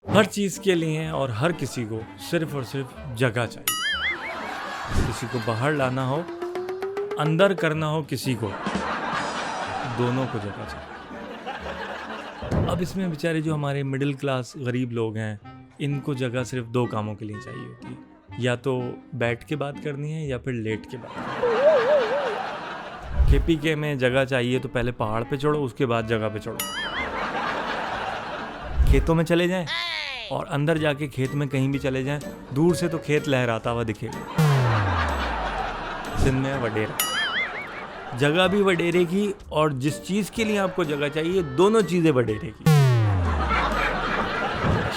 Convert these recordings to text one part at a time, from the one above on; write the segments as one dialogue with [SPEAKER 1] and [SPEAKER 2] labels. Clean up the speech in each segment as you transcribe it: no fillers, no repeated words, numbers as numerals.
[SPEAKER 1] हर चीज़ के लिए और हर किसी को सिर्फ और सिर्फ जगह चाहिए। किसी को बाहर लाना हो, अंदर करना हो किसी को, दोनों को जगह चाहिए। अब इसमें बेचारे जो हमारे मिडिल क्लास गरीब लोग हैं, इनको जगह सिर्फ दो कामों के लिए चाहिए होती है, या तो बैठ के बात करनी है या फिर लेट के बात। केपीके में जगह चाहिए तो पहले पहाड़ पे चढ़ो, उसके बाद जगह पे चढ़ो। खेतों में चले जाएं और अंदर जाके खेत में कहीं भी चले जाएं, दूर से तो खेत लहराता हुआ दिखेगा। सिंध में वडेरा, जगह भी वडेरे की, और जिस चीज़ के लिए आपको जगह चाहिए दोनों चीज़ें वडेरे की।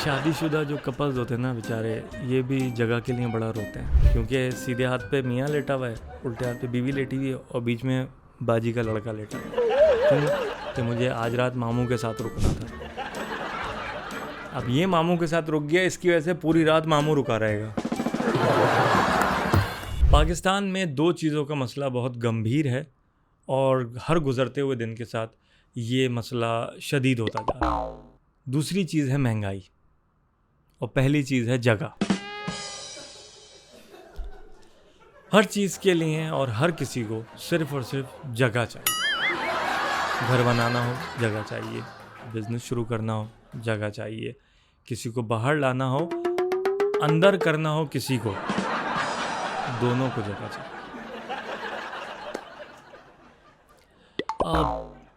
[SPEAKER 1] शादीशुदा जो कपल्स होते हैं ना बेचारे, ये भी जगह के लिए बड़ा रोते हैं, क्योंकि सीधे हाथ पे मियाँ लेटा हुआ है, उल्टे हाथ पे बीवी लेटी हुई है और बीच में बाजी का लड़का लेटा है। क्यों? तो मुझे आज रात मामू के साथ रुकना था। अब ये मामू के साथ रुक गया, इसकी वजह से पूरी रात मामू रुका रहेगा। पाकिस्तान में दो चीज़ों का मसला बहुत गंभीर है और हर गुजरते हुए दिन के साथ ये मसला शदीद होता जा रहा है। दूसरी चीज़ है महंगाई और पहली चीज़ है जगह। हर चीज़ के लिए और हर किसी को सिर्फ और सिर्फ जगह चाहिए। घर बनाना हो जगह चाहिए, बिजनेस शुरू करना हो जगह चाहिए, किसी को बाहर लाना हो, अंदर करना हो किसी को, दोनों को जगह चाहिए।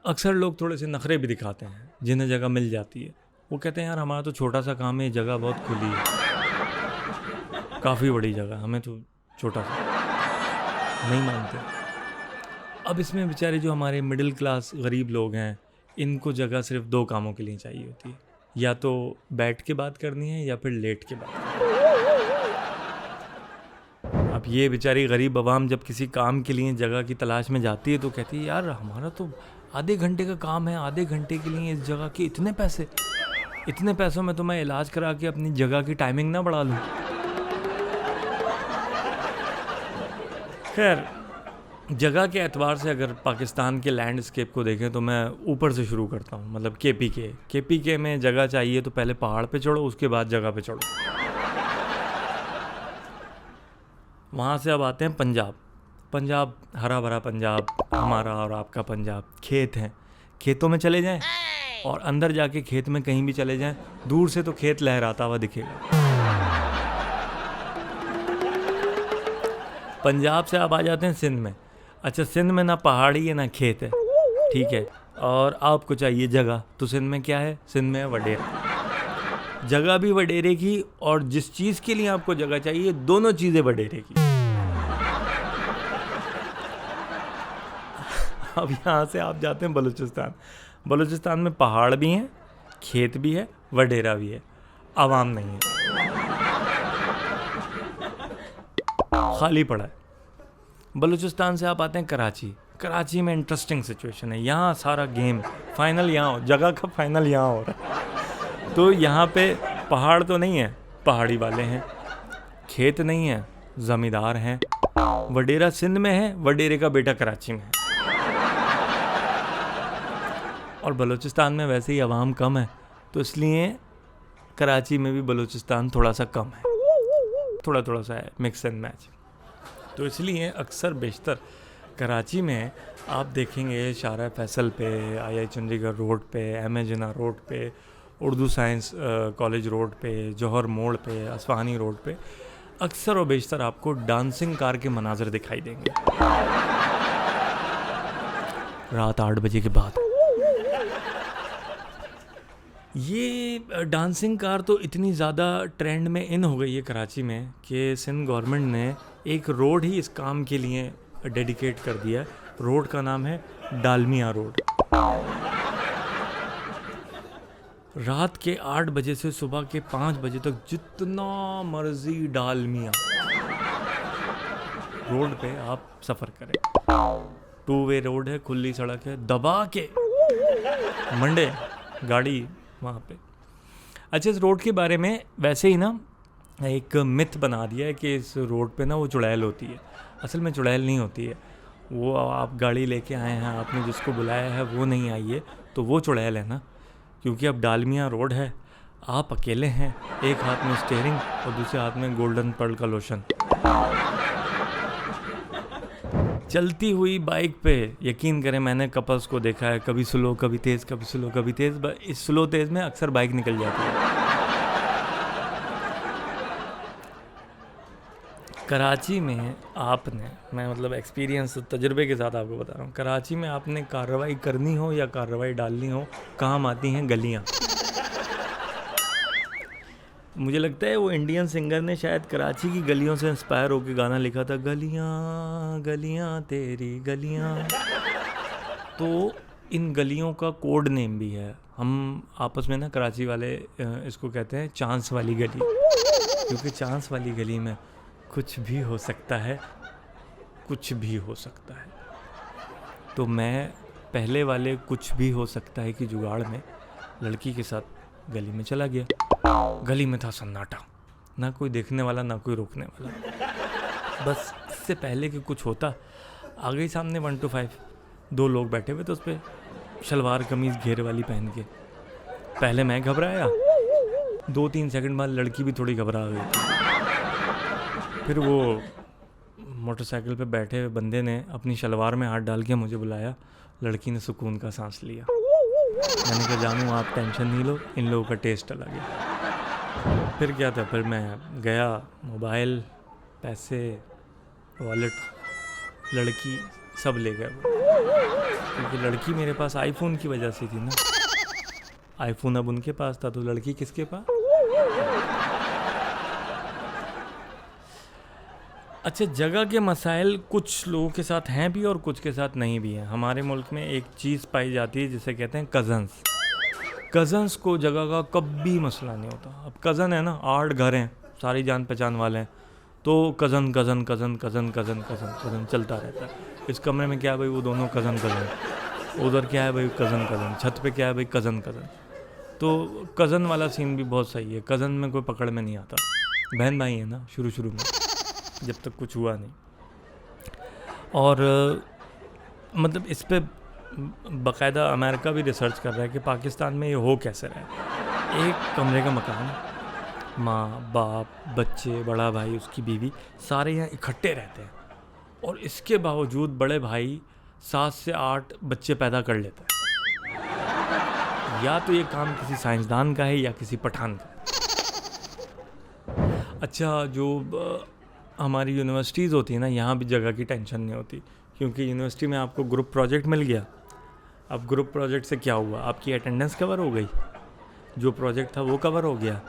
[SPEAKER 1] अक्सर लोग थोड़े से नखरे भी दिखाते हैं, जिन्हें जगह मिल जाती है। वो कहते हैं यार हमारा तो छोटा सा काम है, जगह बहुत खुली है, काफ़ी बड़ी जगह, हमें तो छोटा सा। नहीं मानते। अब इसमें बेचारे जो हमारे मिडिल क्लास गरीब लोग हैं, इनको जगह सिर्फ दो कामों के लिए चाहिए होती है, या तो बैठ के बात करनी है या फिर लेट के बात। अब ये बेचारी गरीब अवाम जब किसी काम के लिए जगह की तलाश में जाती है तो कहती है यार हमारा तो आधे घंटे का काम है, आधे घंटे के लिए इस जगह के इतने पैसे, इतने पैसों में तो मैं इलाज करा के अपनी जगह की टाइमिंग ना बढ़ा लूँ। खैर, जगह के एतबार से अगर पाकिस्तान के लैंडस्केप को देखें तो मैं ऊपर से शुरू करता हूँ, मतलब केपीके में जगह चाहिए तो पहले पहाड़ पे चढ़ो, उसके बाद जगह पे चढ़ो। वहाँ से अब आते हैं पंजाब, हरा भरा पंजाब, हमारा और आपका पंजाब। खेत हैं, खेतों में चले जाएं और अंदर जाके खेत में कहीं भी चले जाएं, दूर से तो खेत लहराता हुआ दिखेगा। पंजाब से आप आ जाते हैं सिंध में। अच्छा, सिंध में ना पहाड़ी है ना खेत है, ठीक है, और आपको चाहिए जगह, तो सिंध में क्या है? सिंध में वडेरा, जगह भी वडेरे की, और जिस चीज़ के लिए आपको जगह चाहिए दोनों चीज़ें वडेरे की। अब यहाँ से आप जाते हैं बलूचिस्तान में पहाड़ भी हैं, खेत भी है, वडेरा भी है, आवाम नहीं है, खाली पड़ा है। बलूचिस्तान से आप आते हैं कराची में इंटरेस्टिंग सिचुएशन है। यहाँ सारा गेम फाइनल यहाँ जगह का फाइनल यहाँ हो रहा है। तो यहाँ पे पहाड़ तो नहीं है, पहाड़ी वाले हैं, खेत नहीं है, ज़मींदार हैं, वडेरा सिंध में है, वडेरे का बेटा कराची में है। और बलूचिस्तान में वैसे ही आवाम कम है, तो इसलिए कराची में भी बलूचिस्तान थोड़ा सा कम है, थोड़ा सा है, मिक्स एंड मैच। तो इसलिए अक्सर बेशतर कराची में आप देखेंगे शारा फैसल पे, आई चंडीगढ़ रोड पे, एम जिन्ना रोड पे, उर्दू साइंस कॉलेज रोड पे, जौहर मोड़ पे, असफानी रोड पे अक्सर और बेशतर आपको डांसिंग कार के मनाजर दिखाई देंगे रात 8 बजे के बाद। ये डांसिंग कार तो इतनी ज़्यादा ट्रेंड में इन हो गई है कराची में कि सिंध गवर्नमेंट ने एक रोड ही इस काम के लिए डेडिकेट कर दिया। रोड का नाम है डालमिया रोड। रात के 8 बजे से सुबह के 5 बजे तक जितना मर्जी डालमिया रोड पे आप सफ़र करें। 2 वे रोड है, खुली सड़क है, दबा के मंडे गाड़ी वहाँ पे। अच्छा, इस रोड के बारे में वैसे ही ना एक मिथ बना दिया है कि इस रोड पे ना वो चुड़ैल होती है। असल में चुड़ैल नहीं होती है, वो आप गाड़ी लेके आए हैं, आपने जिसको बुलाया है वो नहीं आई है, तो वो चुड़ैल है ना, क्योंकि अब डालमिया रोड है, आप अकेले हैं, एक हाथ में स्टीयरिंग और दूसरे हाथ में गोल्डन पर्ल का लोशन। चलती हुई बाइक पे यकीन करें मैंने कपल्स को देखा है, कभी स्लो कभी तेज़, कभी स्लो कभी तेज़। इस स्लो तेज़ में अक्सर बाइक निकल जाती है। कराची में आपने, मैं मतलब एक्सपीरियंस तजुर्बे के साथ आपको बता रहा हूँ, कराची में आपने कार्रवाई करनी हो या कार्रवाई डालनी हो, काम आती हैं गलियाँ। मुझे लगता है वो इंडियन सिंगर ने शायद कराची की गलियों से इंस्पायर होकर गाना लिखा था, गलियाँ गलियाँ तेरी गलियाँ। तो इन गलियों का कोड नेम भी है। हम आपस में ना कराची वाले इसको कहते हैं चांस वाली गली, क्योंकि चांस वाली गली में कुछ भी हो सकता है, कुछ भी हो सकता है। तो मैं पहले वाले कुछ भी हो सकता है कि जुगाड़ में लड़की के साथ गली में चला गया। गली में था सन्नाटा, ना कोई देखने वाला ना कोई रोकने वाला। बस इससे पहले कि कुछ होता, आ गई सामने 1 to 5 2 लोग बैठे हुए थे उस पर, शलवार कमीज़ घेरे वाली पहन के। पहले मैं घबराया, 2-3 सेकंड बाद लड़की भी थोड़ी घबरा गई। फिर वो मोटरसाइकिल पे बैठे हुए बंदे ने अपनी शलवार में हाथ डाल के मुझे बुलाया। लड़की ने सुकून का सांस लिया। मैंने कहा जानू आप टेंशन नहीं लो, इन लोगों का टेस्ट अलग है। फिर क्या था, फिर मैं गया, मोबाइल, पैसे, वॉलेट, लड़की सब ले गए। क्योंकि लड़की मेरे पास आईफोन की वजह से थी ना। आईफोन अब उनके पास था, तो लड़की किसके पास? अच्छा, जगह के मसाइल कुछ लोगों के साथ हैं भी और कुछ के साथ नहीं भी हैं। हमारे मुल्क में एक चीज़ पाई जाती है जिसे कहते हैं कज़न्स। कज़न्स को जगह का कभी मसला नहीं होता। अब कज़न है ना, 8 घर हैं, सारी जान पहचान वाले हैं, तो cousin cousin cousin cousin cousin cousin cousin चलता रहता है। इस कमरे में क्या है भाई, वो दोनों कज़न कज़न, उधर क्या है भाई, कज़न कज़न, छत पे क्या है भाई, कज़न कज़न। तो कज़न वाला सीन भी बहुत सही है। कज़न में कोई पकड़ में नहीं आता, बहन भाई है ना शुरू में, जब तक कुछ हुआ नहीं। और मतलब इस पे बाकायदा अमेरिका भी रिसर्च कर रहा है कि पाकिस्तान में ये हो कैसे रहा है। एक कमरे का मकान, माँ बाप बच्चे, बड़ा भाई उसकी बीवी, सारे यहाँ इकट्ठे रहते हैं, और इसके बावजूद बड़े भाई 7 से 8 बच्चे पैदा कर लेता है। या तो ये काम किसी साइंसदान का है या किसी पठान का। अच्छा, जो हमारी यूनिवर्सिटीज़ होती है ना, यहाँ भी जगह की टेंशन नहीं होती, क्योंकि यूनिवर्सिटी में आपको ग्रुप प्रोजेक्ट मिल गया। अब ग्रुप प्रोजेक्ट से क्या हुआ, आपकी अटेंडेंस कवर हो गई, जो प्रोजेक्ट था वो कवर हो गया,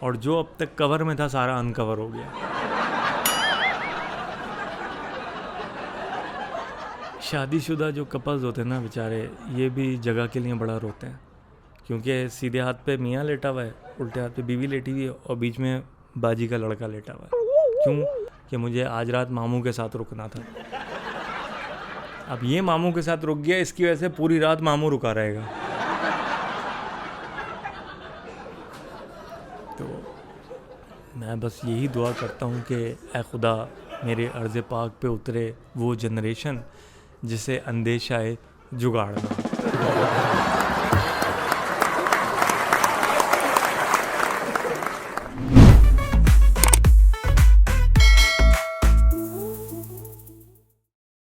[SPEAKER 1] और जो अब तक कवर में था सारा अनकवर हो गया। शादीशुदा जो कपल्स होते हैं ना बेचारे, ये भी जगह के लिए बड़ा रोते हैं, क्योंकि सीधे हाथ पे मियाँ लेटा हुआ है, उल्टे हाथ पे बीवी लेटी हुई है, और बीच में बाजी का लड़का लेटा हुआ है। क्यों? कि मुझे आज रात मामू के साथ रुकना था। अब ये मामू के साथ रुक गया, इसकी वजह से पूरी रात मामू रुका रहेगा। तो मैं बस यही दुआ करता हूँ कि ऐ खुदा मेरे अर्ज़ पाक पे उतरे वो जनरेशन जिसे अंदेशा है जुगाड़ ना।